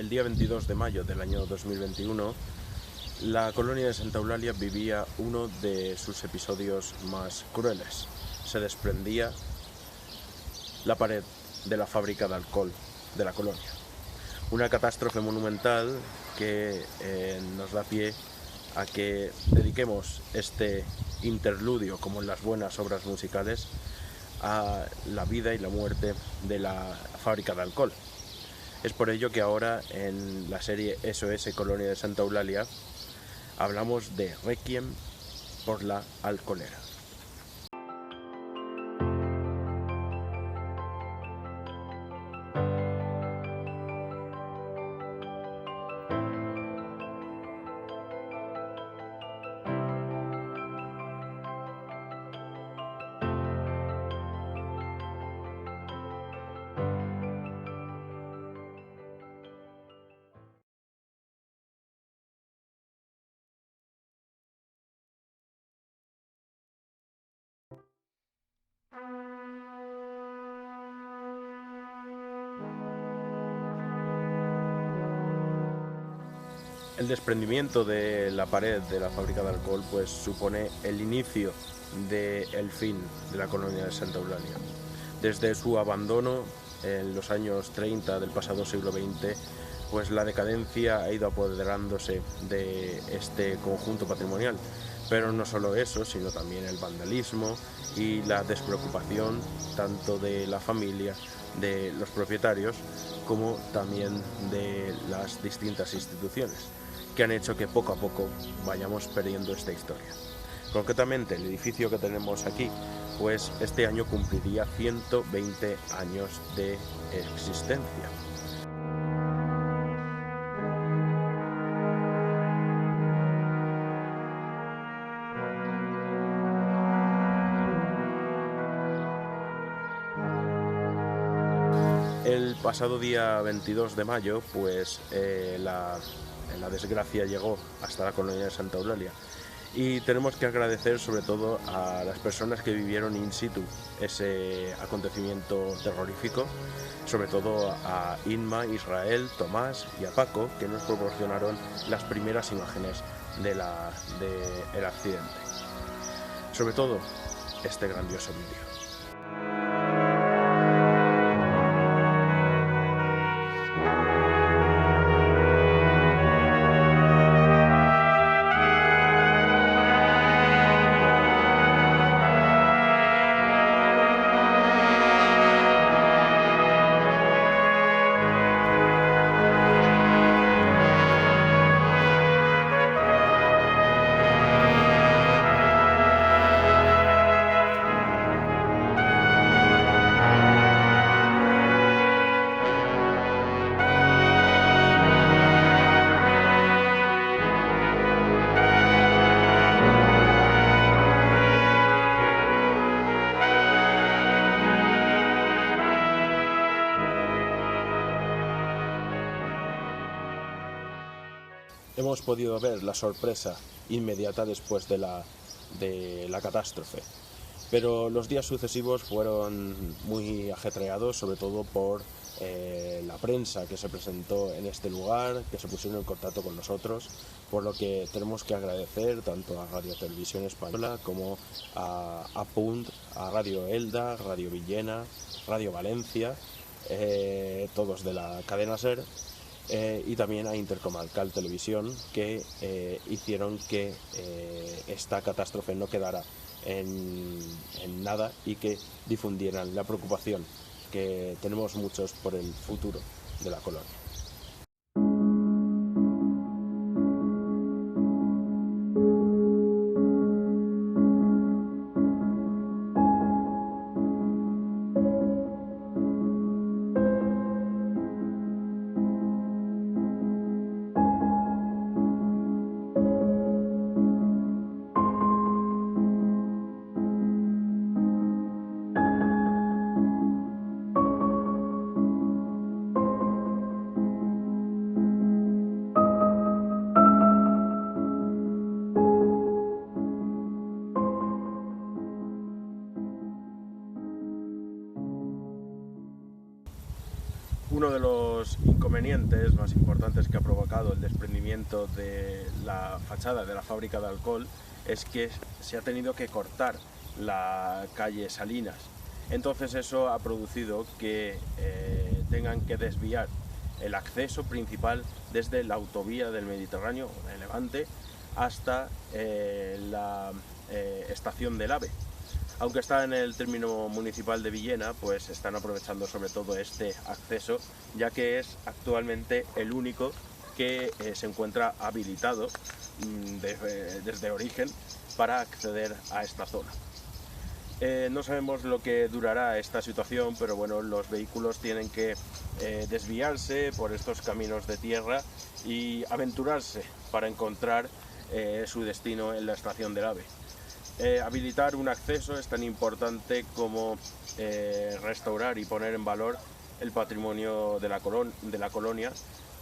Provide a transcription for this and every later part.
el día 22 de mayo del año 2021, la colonia de Santa Eulalia vivía uno de sus episodios más crueles. Se desprendía la pared de la fábrica de alcohol de la colonia. Una catástrofe monumental que nos da pie a que dediquemos este interludio, como en las buenas obras musicales, a la vida y la muerte de la fábrica de alcohol. Es por ello que ahora en la serie SOS Colonia de Santa Eulalia hablamos de Requiem por la alcoholera. El desprendimiento de la pared de la fábrica de alcohol pues supone el inicio del fin de la colonia de Santa Eulalia. Desde su abandono en los años 30 del pasado siglo XX, pues la decadencia ha ido apoderándose de este conjunto patrimonial. Pero no solo eso, sino también el vandalismo y la despreocupación tanto de la familia, de los propietarios, como también de las distintas instituciones, que han hecho que poco a poco vayamos perdiendo esta historia. Concretamente, el edificio que tenemos aquí, pues este año cumpliría 120 años de existencia. El pasado día 22 de mayo, pues la desgracia llegó hasta la colonia de Santa Eulalia. Y tenemos que agradecer sobre todo a las personas que vivieron in situ ese acontecimiento terrorífico, sobre todo a Inma, Israel, Tomás y a Paco, que nos proporcionaron las primeras imágenes del accidente. Sobre todo, este grandioso vídeo. Hemos podido ver la sorpresa inmediata después de la catástrofe. Pero los días sucesivos fueron muy ajetreados, sobre todo por la prensa que se presentó en este lugar, que se pusieron en contacto con nosotros, por lo que tenemos que agradecer tanto a Radio Televisión Española como a Punt, a Radio Elda, Radio Villena, Radio Valencia, todos de la cadena SER, y también a Intercomarcal Televisión, que hicieron que esta catástrofe no quedara en nada y que difundieran la preocupación que tenemos muchos por el futuro de la colonia. Uno de los inconvenientes más importantes que ha provocado el desprendimiento de la fachada de la fábrica de alcohol es que se ha tenido que cortar la calle Salinas. Entonces eso ha producido que tengan que desviar el acceso principal desde la autovía del Mediterráneo, de Levante, hasta la estación del AVE. Aunque está en el término municipal de Villena, pues están aprovechando sobre todo este acceso, ya que es actualmente el único que se encuentra habilitado desde origen para acceder a esta zona. No sabemos lo que durará esta situación, pero bueno, los vehículos tienen que desviarse por estos caminos de tierra y aventurarse para encontrar su destino en la estación del AVE. Habilitar un acceso es tan importante como restaurar y poner en valor el patrimonio de la colonia,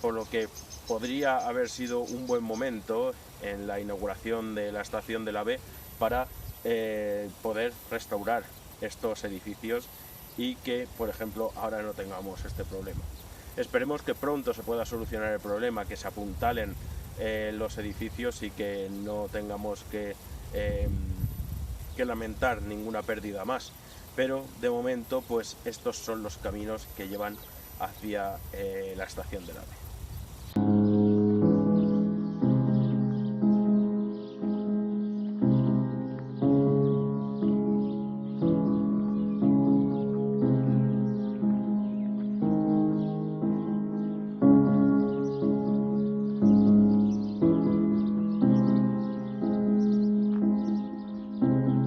por lo que podría haber sido un buen momento en la inauguración de la estación del AVE para poder restaurar estos edificios y que, por ejemplo, ahora no tengamos este problema. Esperemos que pronto se pueda solucionar el problema, que se apuntalen los edificios y que no tengamos que lamentar ninguna pérdida más, pero de momento pues estos son los caminos que llevan hacia la estación del AVE.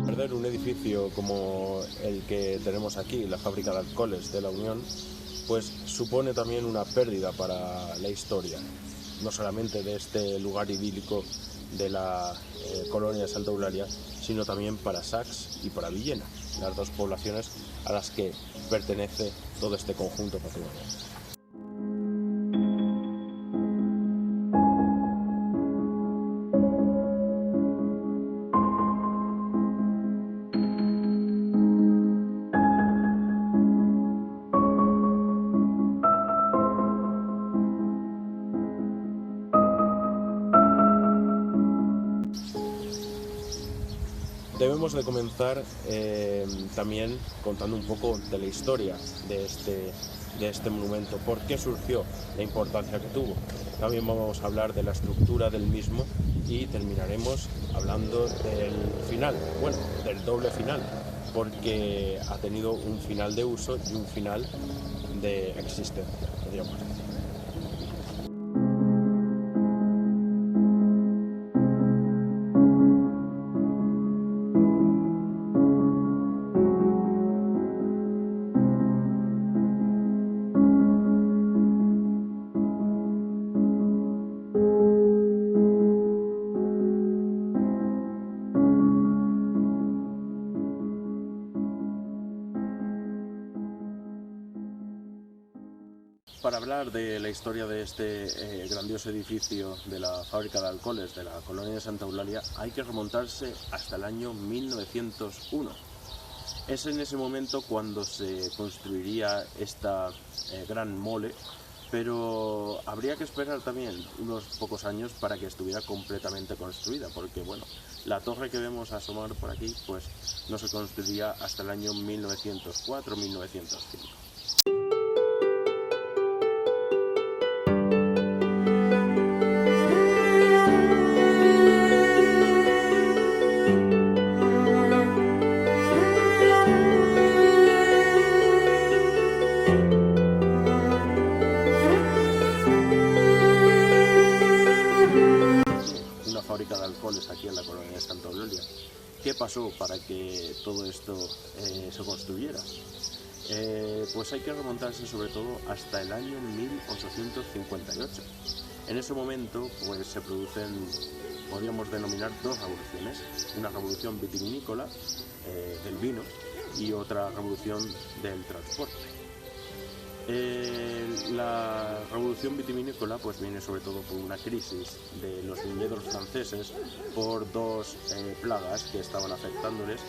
Perder un edificio como el que tenemos aquí, la fábrica de alcoholes de la Unión, pues supone también una pérdida para la historia, no solamente de este lugar idílico de la colonia de Santa Eulalia, sino también para Sax y para Villena, las dos poblaciones a las que pertenece todo este conjunto patrimonial. Debemos de comenzar también contando un poco de la historia de este monumento, por qué surgió, la importancia que tuvo. También vamos a hablar de la estructura del mismo y terminaremos hablando del final, bueno, del doble final, porque ha tenido un final de uso y un final de existencia, podríamos decir. Para hablar de la historia de este grandioso edificio de la fábrica de alcoholes de la colonia de Santa Eulalia hay que remontarse hasta el año 1901. Es en ese momento cuando se construiría esta gran mole, pero habría que esperar también unos pocos años para que estuviera completamente construida, porque bueno, la torre que vemos asomar por aquí pues no se construiría hasta el año 1904-1905. Fábrica de alcoholes aquí en la colonia de Santa Eulalia. ¿Qué pasó para que todo esto se construyera? Pues hay que remontarse sobre todo hasta el año 1858. En ese momento pues se producen, podríamos denominar, dos revoluciones, una revolución vitivinícola del vino y otra revolución del transporte. La revolución vitivinícola pues viene sobre todo por una crisis de los viñedos franceses por dos plagas que estaban afectándoles,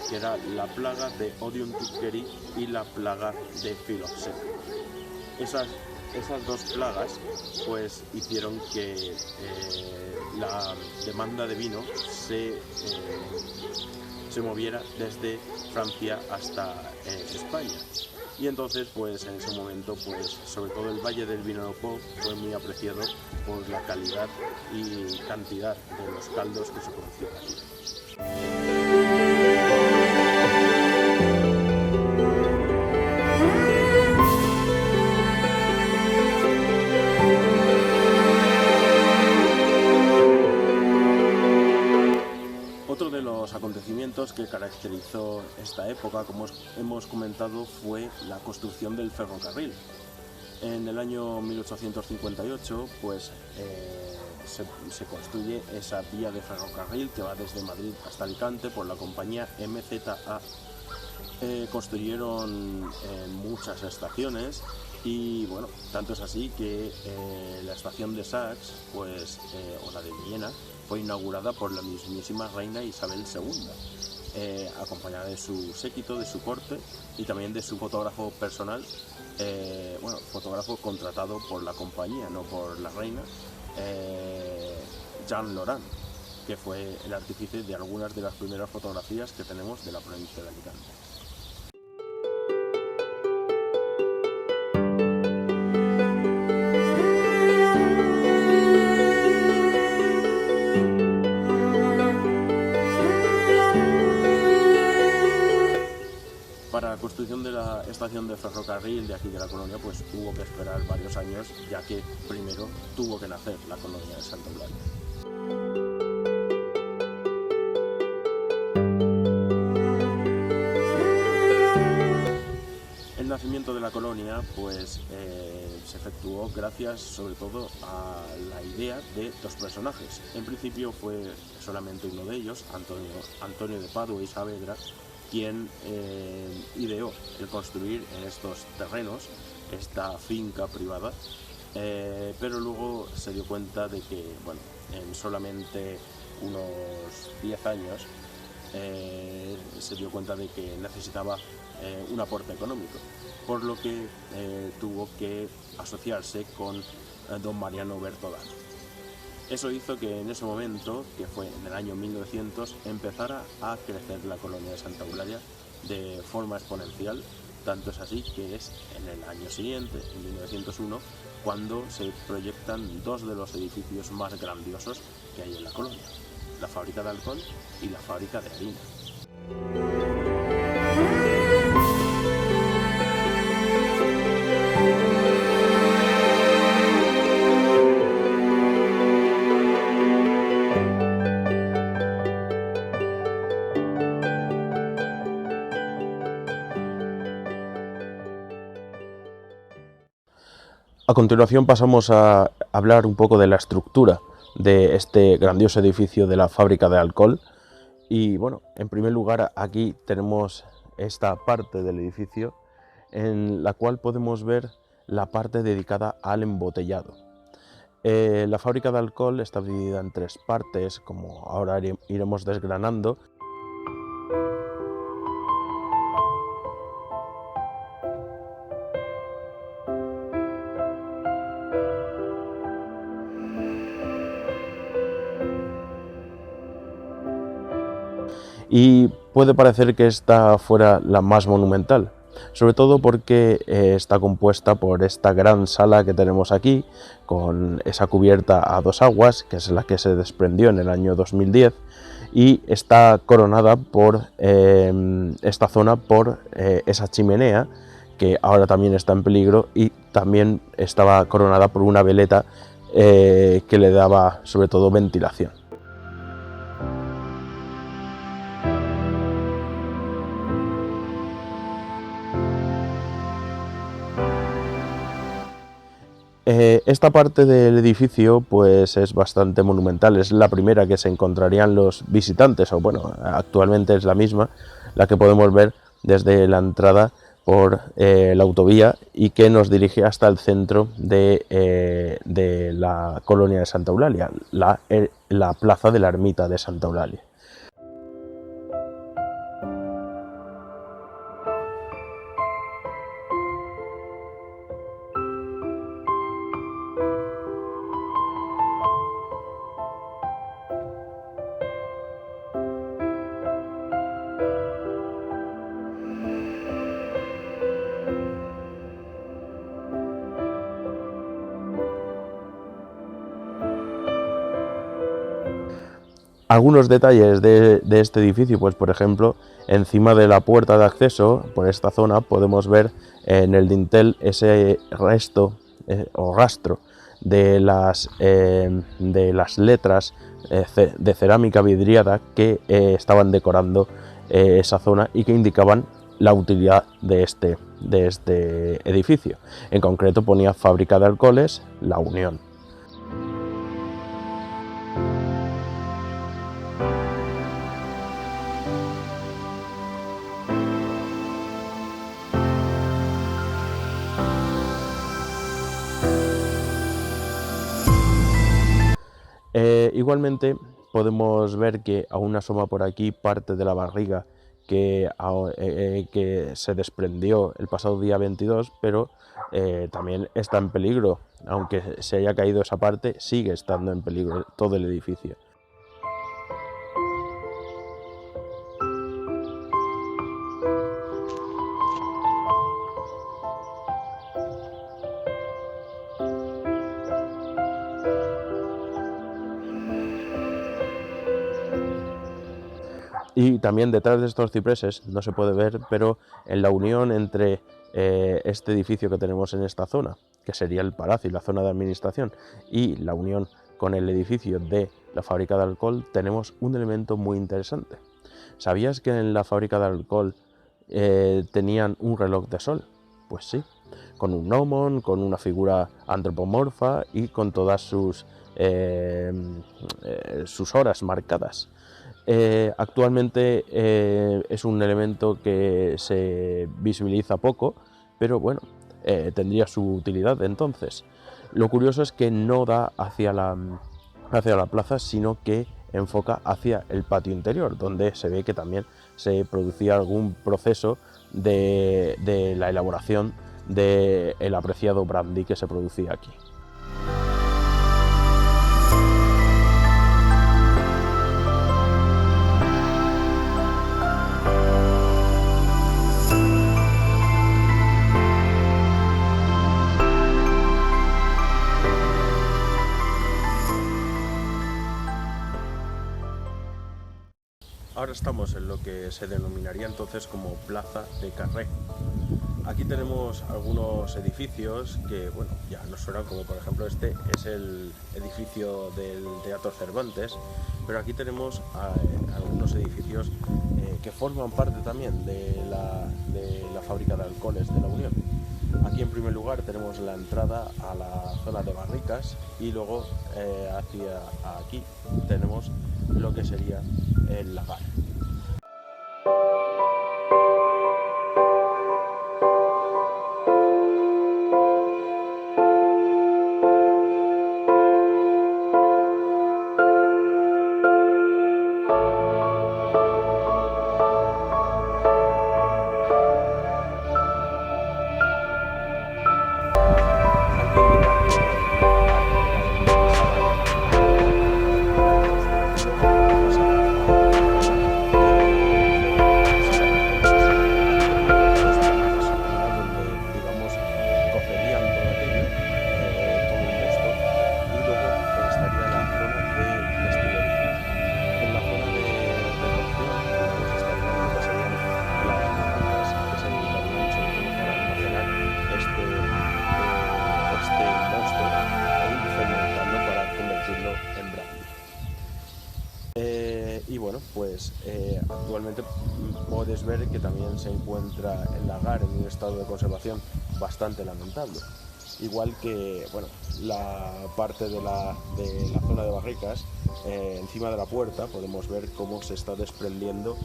que era la plaga de Odium tückeri y la plaga de Phylloxera. Esas, esas dos plagas pues hicieron que la demanda de vino se moviera desde Francia hasta España. Y entonces, pues en ese momento, pues sobre todo el Valle del Vinalopó fue muy apreciado por la calidad y cantidad de los caldos que se producían aquí. Otro de los acontecimientos que caracterizó esta época, como hemos comentado, fue la construcción del ferrocarril. En el año 1858 pues, se construye esa vía de ferrocarril que va desde Madrid hasta Alicante por la compañía MZA. Construyeron muchas estaciones y bueno, tanto es así que la estación de Sachs, pues, o la de Viena, fue inaugurada por la mismísima reina Isabel II, acompañada de su séquito, de su corte y también de su fotógrafo personal, fotógrafo contratado por la compañía, no por la reina, Jean Laurent, que fue el artífice de algunas de las primeras fotografías que tenemos de la provincia de Alicante. Para la construcción de la estación de ferrocarril de aquí de la colonia, pues hubo que esperar varios años, ya que primero tuvo que nacer la colonia de Santa Eulalia. El nacimiento de la colonia pues, se efectuó gracias sobre todo a la idea de dos personajes. En principio fue solamente uno de ellos, Antonio de Padua y Saavedra, quien ideó el construir en estos terrenos esta finca privada, pero luego se dio cuenta de que, bueno, en solamente unos 10 años se dio cuenta de que necesitaba un aporte económico, por lo que tuvo que asociarse con don Mariano Bertolano. Eso hizo que en ese momento, que fue en el año 1900, empezara a crecer la colonia de Santa Eulalia de forma exponencial. Tanto es así que es en el año siguiente, en 1901, cuando se proyectan dos de los edificios más grandiosos que hay en la colonia: la fábrica de alcohol y la fábrica de harina. A continuación pasamos a hablar un poco de la estructura de este grandioso edificio de la fábrica de alcohol. Y bueno, en primer lugar aquí tenemos esta parte del edificio en la cual podemos ver la parte dedicada al embotellado. La fábrica de alcohol está dividida en tres partes, como ahora iremos desgranando. Y puede parecer que esta fuera la más monumental, sobre todo porque está compuesta por esta gran sala que tenemos aquí, con esa cubierta a dos aguas, que es la que se desprendió en el año 2010, y está coronada por esta zona por esa chimenea, que ahora también está en peligro, y también estaba coronada por una veleta que le daba sobre todo ventilación. Esta parte del edificio pues es bastante monumental, es la primera que se encontrarían los visitantes, o bueno, actualmente es la misma, la que podemos ver desde la entrada por la autovía y que nos dirige hasta el centro de la colonia de Santa Eulalia, la plaza de la ermita de Santa Eulalia. Algunos detalles de este edificio, pues por ejemplo, encima de la puerta de acceso, por esta zona, podemos ver en el dintel ese resto o rastro de las letras de cerámica vidriada que estaban decorando esa zona y que indicaban la utilidad de este edificio. En concreto ponía Fábrica de Alcoholes La Unión. Igualmente podemos ver que aún asoma por aquí parte de la barriga que se desprendió el pasado día 22, pero también está en peligro. Aunque se haya caído esa parte, sigue estando en peligro todo el edificio. Y también detrás de estos cipreses, no se puede ver, pero en la unión entre este edificio que tenemos en esta zona, que sería el palacio y la zona de administración, y la unión con el edificio de la fábrica de alcohol, tenemos un elemento muy interesante. ¿Sabías que en la fábrica de alcohol tenían un reloj de sol? Pues sí, con un gnomon, con una figura antropomorfa y con todas sus horas marcadas. Actualmente es un elemento que se visibiliza poco, pero bueno, tendría su utilidad entonces. Lo curioso es que no da hacia la plaza, sino que enfoca hacia el patio interior, donde se ve que también se producía algún proceso de la elaboración del apreciado brandy que se producía aquí. Ahora estamos en lo que se denominaría entonces como Plaza de Carré. Aquí tenemos algunos edificios que, bueno, ya nos suenan, como por ejemplo este es el edificio del Teatro Cervantes, pero aquí tenemos algunos edificios que forman parte también de la fábrica de alcoholes de la Unión. Aquí en primer lugar tenemos la entrada a la zona de barricas y luego hacia aquí tenemos lo que sería el lagar. Y bueno, pues actualmente puedes ver que también se encuentra el lagar en un estado de conservación bastante lamentable. Igual que, bueno, la parte de la zona de barricas, encima de la puerta podemos ver cómo se está desprendiendo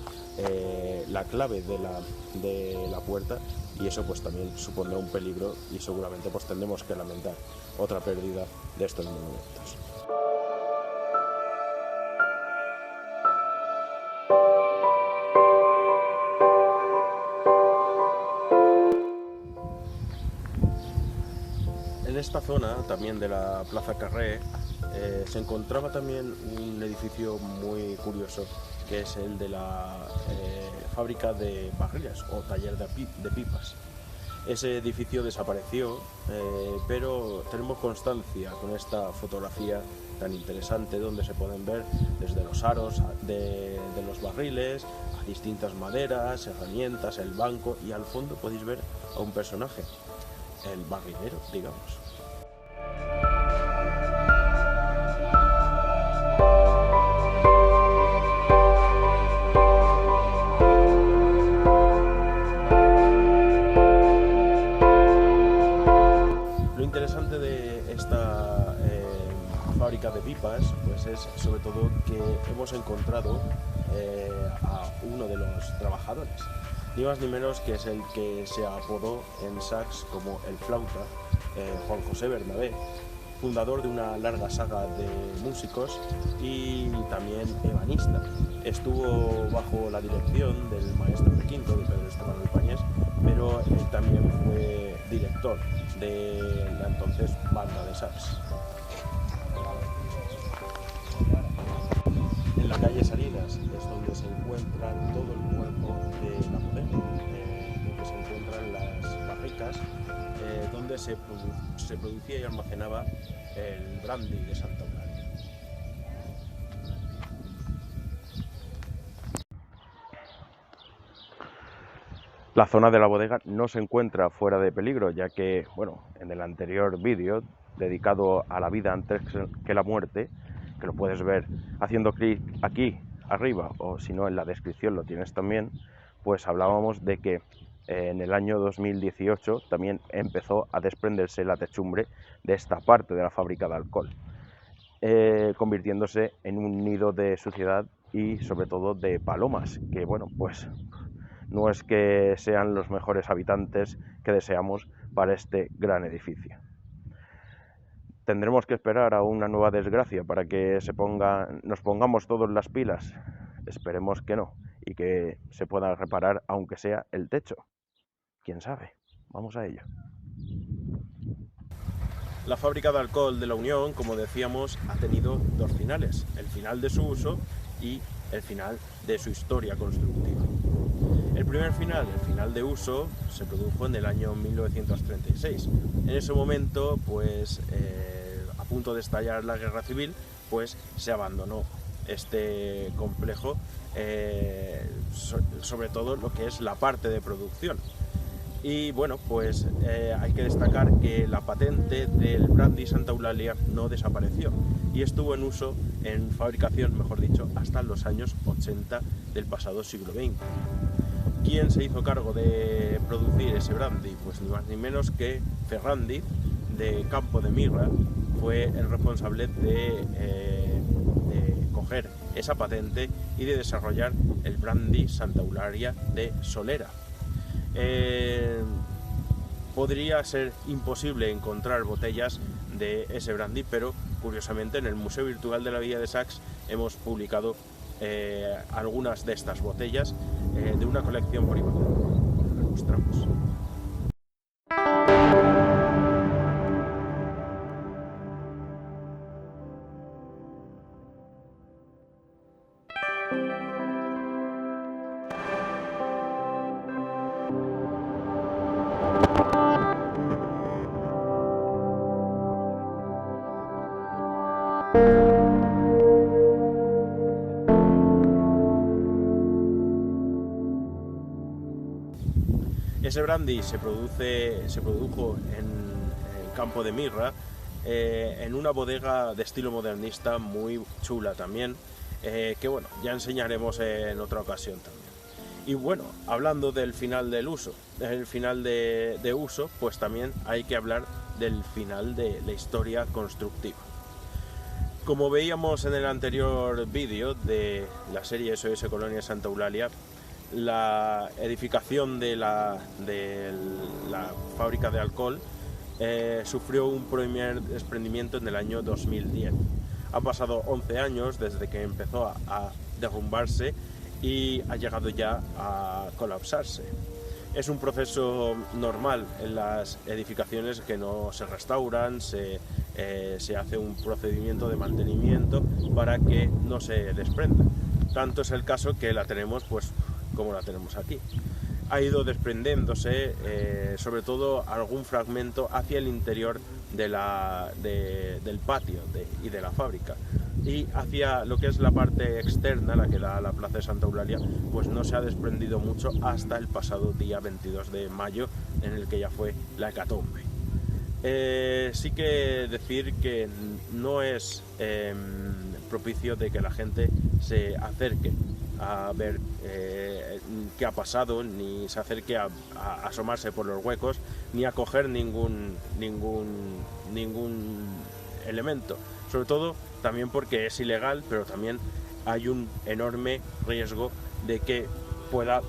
la clave de la puerta, y eso pues también supondrá un peligro y seguramente pues tendremos que lamentar otra pérdida de estos monumentos. En esta zona, también de la Plaza Carré, se encontraba también un edificio muy curioso, que es el de la fábrica de barrillas o taller de pipas. Ese edificio desapareció, pero tenemos constancia con esta fotografía tan interesante, donde se pueden ver desde los aros de los barriles a distintas maderas, herramientas, el banco, y al fondo podéis ver a un personaje, el barrilero, digamos. Lo interesante de esta fábrica de pipas pues es sobre todo que hemos encontrado a uno de los trabajadores, ni más ni menos que es el que se apodó en Sachs como el flauta, Juan José Bernabé, fundador de una larga saga de músicos y también ebanista. Estuvo bajo la dirección del maestro de quinto, de Pedro Esteban Luipáñez, pero él también fue director de la entonces banda de Sachs. En la calle Salinas es donde se encuentra todo el cuerpo de la bodega, donde se encuentran las barricas, donde se producía y almacenaba el brandy de Santa Eulalia. La zona de la bodega no se encuentra fuera de peligro, ya que, bueno, en el anterior vídeo dedicado a la vida antes que la muerte, que lo puedes ver haciendo clic aquí arriba, o si no en la descripción lo tienes también, pues hablábamos de que en el año 2018 también empezó a desprenderse la techumbre de esta parte de la fábrica de alcohol, convirtiéndose en un nido de suciedad y sobre todo de palomas, que bueno, pues no es que sean los mejores habitantes que deseamos para este gran edificio. ¿Tendremos que esperar a una nueva desgracia para que nos pongamos todos las pilas? Esperemos que no, y que se pueda reparar aunque sea el techo. ¿Quién sabe? Vamos a ello. La fábrica de alcohol de la Unión, como decíamos, ha tenido dos finales: el final de su uso y el final de su historia constructiva. El primer final, el final de uso, se produjo en el año 1936. En ese momento, pues, a punto de estallar la guerra civil, pues se abandonó este complejo, sobre todo lo que es la parte de producción. Y bueno, pues hay que destacar que la patente del brandy Santa Eulalia no desapareció y estuvo en uso, en fabricación, mejor dicho, hasta los años 80 del pasado siglo XX. ¿Quién se hizo cargo de producir ese brandy? Pues ni más ni menos que Ferrandi, de Campo de Mirra, fue el responsable de coger esa patente y de desarrollar el brandy Santa Eulalia de Solera. Podría ser imposible encontrar botellas de ese brandy, pero curiosamente en el Museo Virtual de la Villa de Sachs hemos publicado algunas de estas botellas de una colección privada. Las mostramos. Ese brandy se produjo en el Campo de Mirra, en una bodega de estilo modernista muy chula también, que bueno, ya enseñaremos en otra ocasión también. Y bueno, hablando del final del uso, de uso, pues también hay que hablar del final de la historia constructiva. Como veíamos en el anterior vídeo de la serie SOS Colonia Santa Eulalia, la edificación de la fábrica de alcohol sufrió un primer desprendimiento en el año 2010. Han pasado 11 años desde que empezó a derrumbarse y ha llegado ya a colapsarse. Es un proceso normal en las edificaciones que no se restauran, se hace un procedimiento de mantenimiento para que no se desprenda. Tanto es el caso que la tenemos pues como la tenemos aquí. ha ido desprendiéndose, sobre todo algún fragmento hacia el interior del patio y de la fábrica, y hacia lo que es la parte externa, la que da a la plaza de Santa Eulalia, pues no se ha desprendido mucho hasta el pasado día 22 de mayo, en el que ya fue la hecatombe. Sí que decir que no es propicio de que la gente se acerque a ver qué ha pasado, ni se acerque a asomarse por los huecos, ni a coger ningún elemento. Sobre todo también porque es ilegal, pero también hay un enorme riesgo de que pueda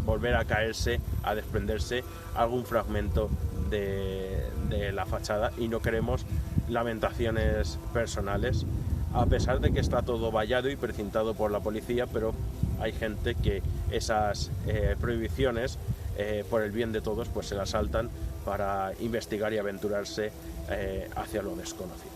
volver a caerse, a desprenderse algún fragmento de la fachada, y no queremos lamentaciones personales, a pesar de que está todo vallado y precintado por la policía, pero hay gente que esas prohibiciones, por el bien de todos, pues se las saltan para investigar y aventurarse hacia lo desconocido.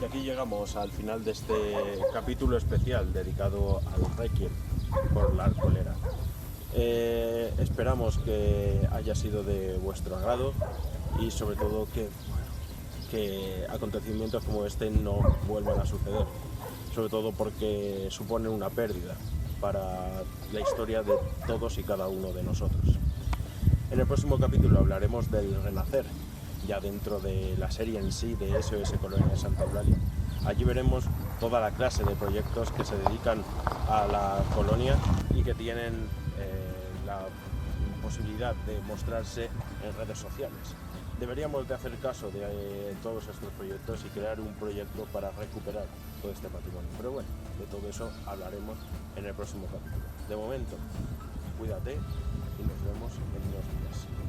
Y aquí llegamos al final de este capítulo especial dedicado al Requiem por la Arcolera. Esperamos que haya sido de vuestro agrado y sobre todo que acontecimientos como este no vuelvan a suceder, sobre todo porque suponen una pérdida para la historia de todos y cada uno de nosotros. En el próximo capítulo hablaremos del Renacer, ya dentro de la serie en sí de SOS Colonia de Santa Eulalia. Allí veremos toda la clase de proyectos que se dedican a la colonia y que tienen la posibilidad de mostrarse en redes sociales. Deberíamos de hacer caso de todos estos proyectos y crear un proyecto para recuperar todo este patrimonio. Pero bueno, de todo eso hablaremos en el próximo capítulo. De momento, cuídate y nos vemos en unos días.